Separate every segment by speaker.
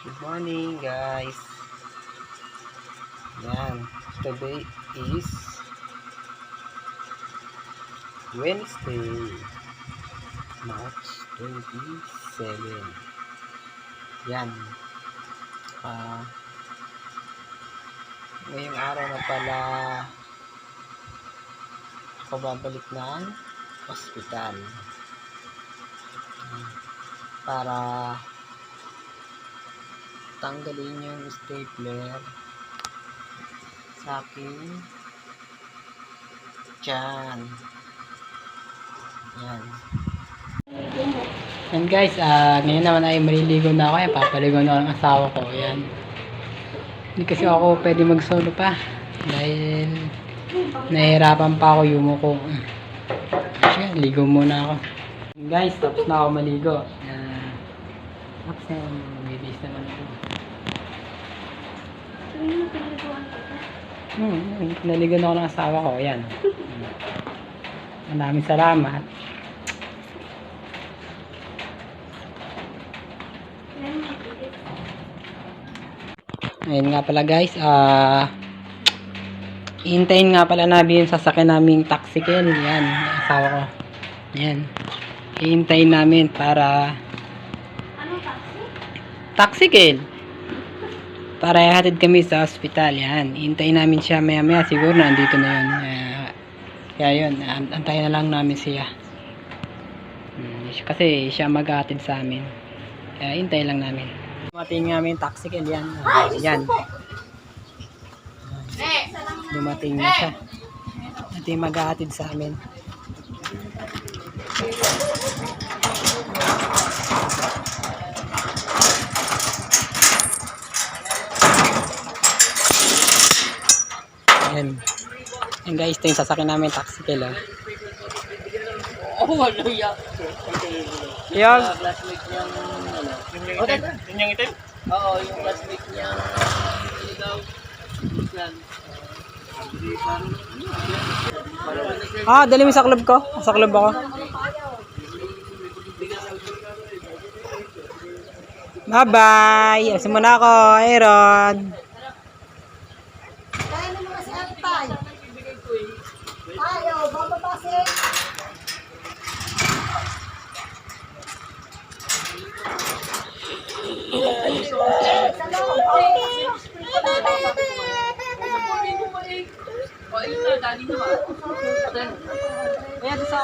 Speaker 1: Good morning guys. Yan. Today is Wednesday, March 27. Yan. Ngayong araw na pala ako babalik ng hospital para tanggalin yung stapler sa aking tiyan. Yan. And guys, ngayon naman ay maliligo na ako. Papaligo na ako ng asawa ko. Yan. Hindi kasi ako pwede mag-solo pa dahil nahihirapan pa ako yumuko. Yan, ligo muna ako. And guys, tapos na ako maligo. Tapos na yung bibis naman ako. Naligo na ako ng asawa ko. Yan. Maraming salamat. Ayun nga pala guys, hintayin nga pala namin yung sasakyan naming taxikel. Yan, yung asawa ko. Yan. Hintayin namin para taxikel. Para ihatid kami sa hospital. Yan. Hintayin namin siya maya maya. Siguro nandito na yun. Kaya yun, antayin na lang namin siya. Kasi siya mag-ahatid sa amin. Kaya hintayin lang namin. Dumating namin taxikel. Yan. Yan. Dumating na siya. Ito yung mag-ahatid sa amin. Yan. Yan guys, ito yung sasakyan namin taxikel.
Speaker 2: Oh, wala yan.
Speaker 1: Yung
Speaker 2: Classmate niyang, ano?
Speaker 1: Yun yung itim?
Speaker 2: Oo, yung classmate niyang, daw.
Speaker 1: Dali mo sa club ko. Sa club ako. Bye-bye. Asin mo na ako, Aaron.
Speaker 3: Kaya naman kasi atay. Ayaw, bababasik. Sa loob.
Speaker 1: Kaya doon sa,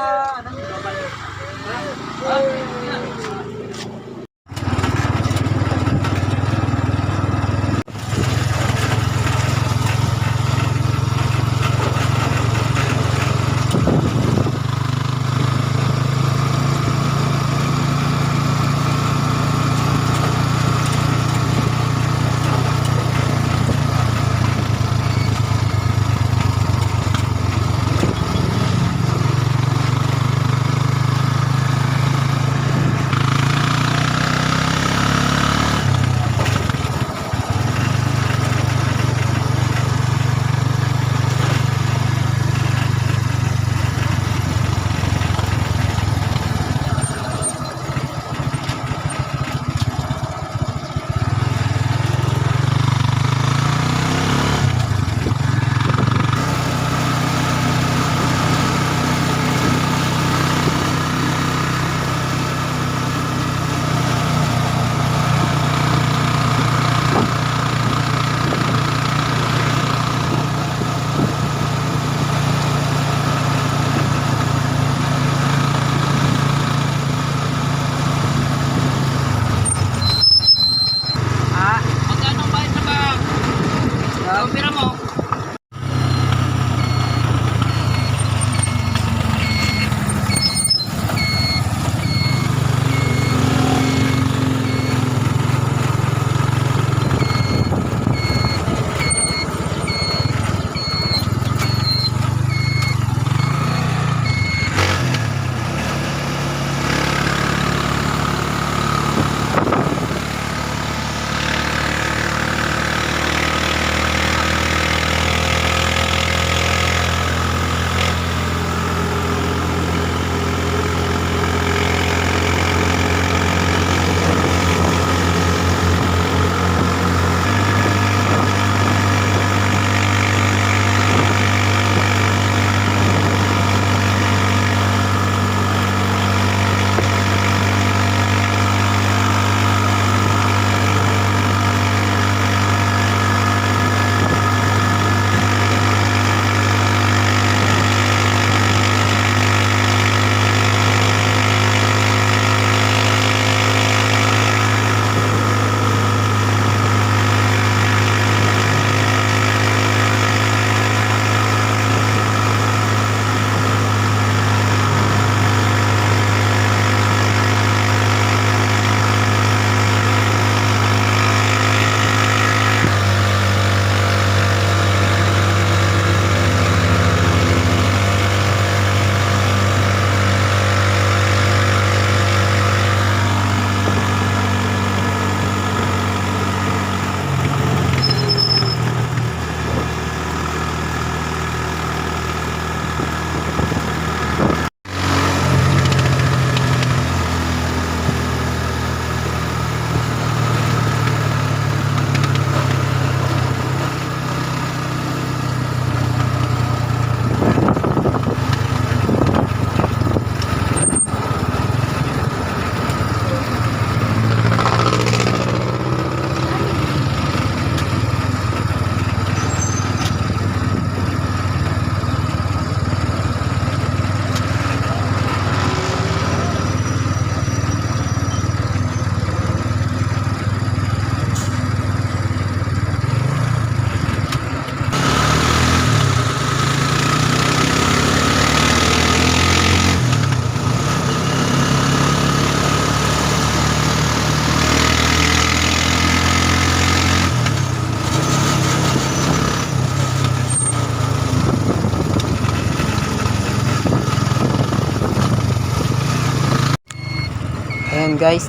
Speaker 1: guys,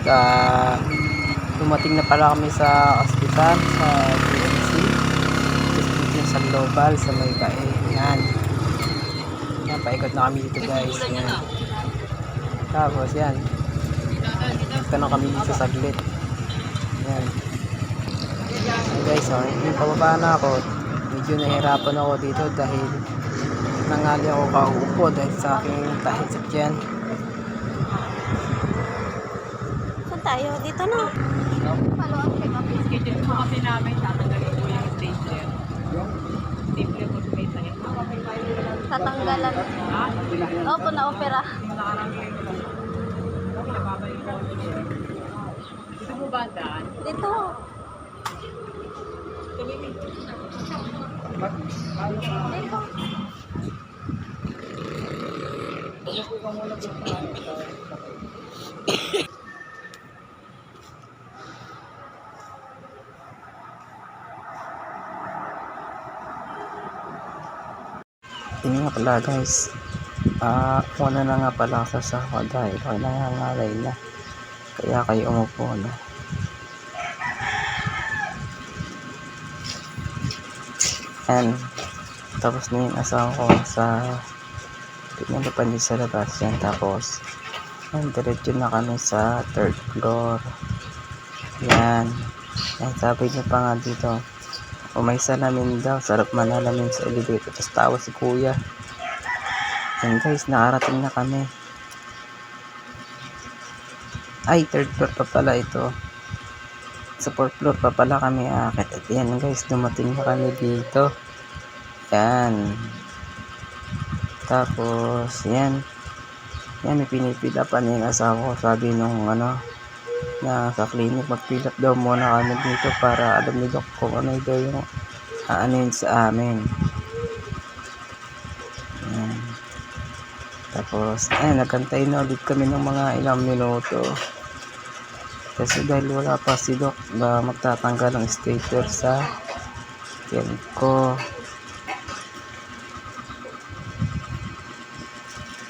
Speaker 1: dumating na pala kami sa ospital sa GNC. Dito sa Global sa may bae. Yan. Yan, paikot na kami dito guys. Yan. Tapos yan. Dito na kami dito saglit. Yan. Yan guys, yung pababa na ako. Medyo nahirapan ako dito dahil nangali ako kaupo dahil sa aking tahid sa tiyan.
Speaker 3: Saan tayo? Dito na. Paluan kay Mami.
Speaker 1: Schedule po kasi namin, tatanggalin po yung stapler. Stapler po may sakit.
Speaker 3: Tatanggalan. Opo, na-opera.
Speaker 1: Gusto mo ba daan?
Speaker 3: Dito. Dito.
Speaker 1: Yun nga pala guys, una na nga pala sa sako dahil ako nangangalay na, kaya kayo umupo na. And tapos na yung asawa ko sa pinalapan din sa labas yan, tapos diretso na kami sa 3rd floor. Yan, sabi niya pa nga dito, may salamin daw, sarap manalamin sa elevator. Tapos tawa si kuya. And guys, nakarating na kami. Ay, 3rd floor pa pala ito. Sa 4th floor pa pala kami akit. At yan guys, dumating na kami dito. Yan. Tapos, yan. Yan, may pinipila pa na yung asawa ko. Sabi nung na sa clinic, mag-fill up daw muna kami dito para alam ni Doc kung ano daw yung aanin sa amin. Ayan. Tapos nagkantay na ulit kami ng mga ilang minuto kasi dahil wala pa si Doc na magtatanggal ng stapler sa tiyan ko.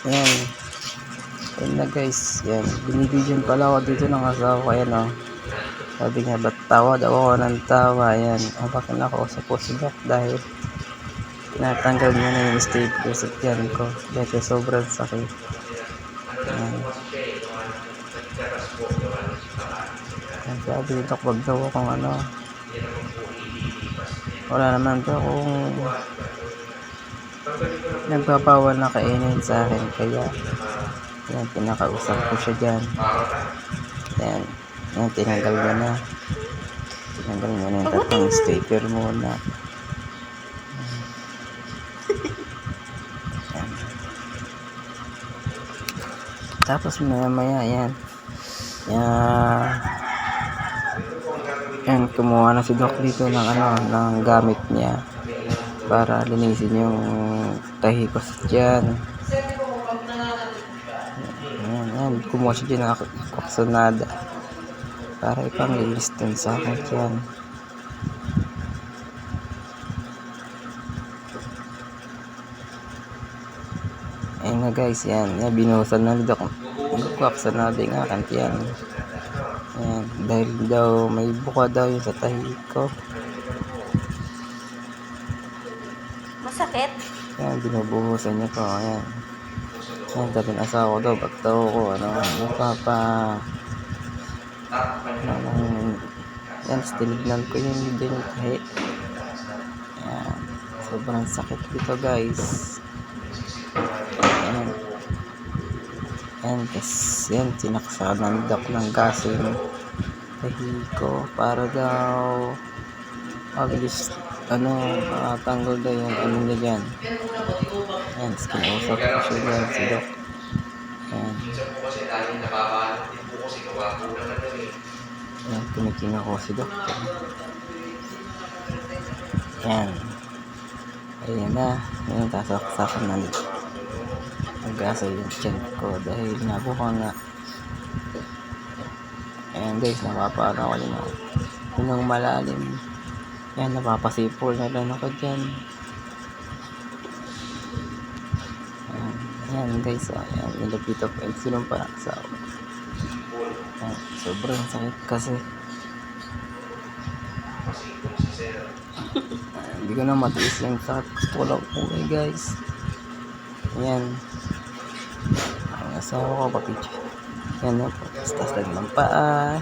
Speaker 1: Ayan. Ayan na guys, yan, binibigyan pala ako dito ng asawa ko. Ayan sabi niya, ba't tawa daw ako ng tawa. Ayan, bakit nakausap po si Doc dahil natanggal niya na yung stapler sa tiyan ko dahil sobrang sakit. Ayan. Ayan, sabi ni Doc, wag daw akong wala naman daw kung nagbabawal na kainin sa akin, kaya yan, pinakausap ko siya dyan. Yan, tinanggal niya na. Tinanggal niya na yung tatlong stapler muna. Yan. Tapos maya yan. Yan, kumuha na si Doc dito ng ng gamit niya para linisin yung tahi ko sa tiyan. Yan, kumuha siya dyan ng aksonada para ipang-lilis dun sa akin dyan. Ayun na guys, yan binuhusan na dito kung aksonada yung akin dyan. Yan, dahil daw may buka daw yung sa tahi ko.
Speaker 3: Masakit?
Speaker 1: Yan, binubuhusan niya po. Yan. Yan, sabi ng asawa ko daw, ba't daw ko, yan, tinignan ko yung din yung tahi. Yan, sobrang sakit dito guys. Yan. Yan, kasi yan, tinaksa ng Doc ng gas yung tahi ko para daw mabilis tanggol daw yung niya dyan. Yan, kinausap ko siya dyan si Doc. Yan. Yan, tumiking ako si Doc. Yan. Ayan na. Yan, tasaksakan na nag-asa yung tiyan ko dahil nabuka nga. Ayan guys, napapara ko yun ang malalim. Yan, napapasipol na lang ako dyan. Ayan guys, ayan, nilapit ako yung sinumpa sa
Speaker 4: Sobrang sakit kasi. Hindi ko na matiis yung sakit. Gusto ko lang umuwi guys. Ayan. Ang asawa ko papicture. Yan na po. Taas lang ng paa.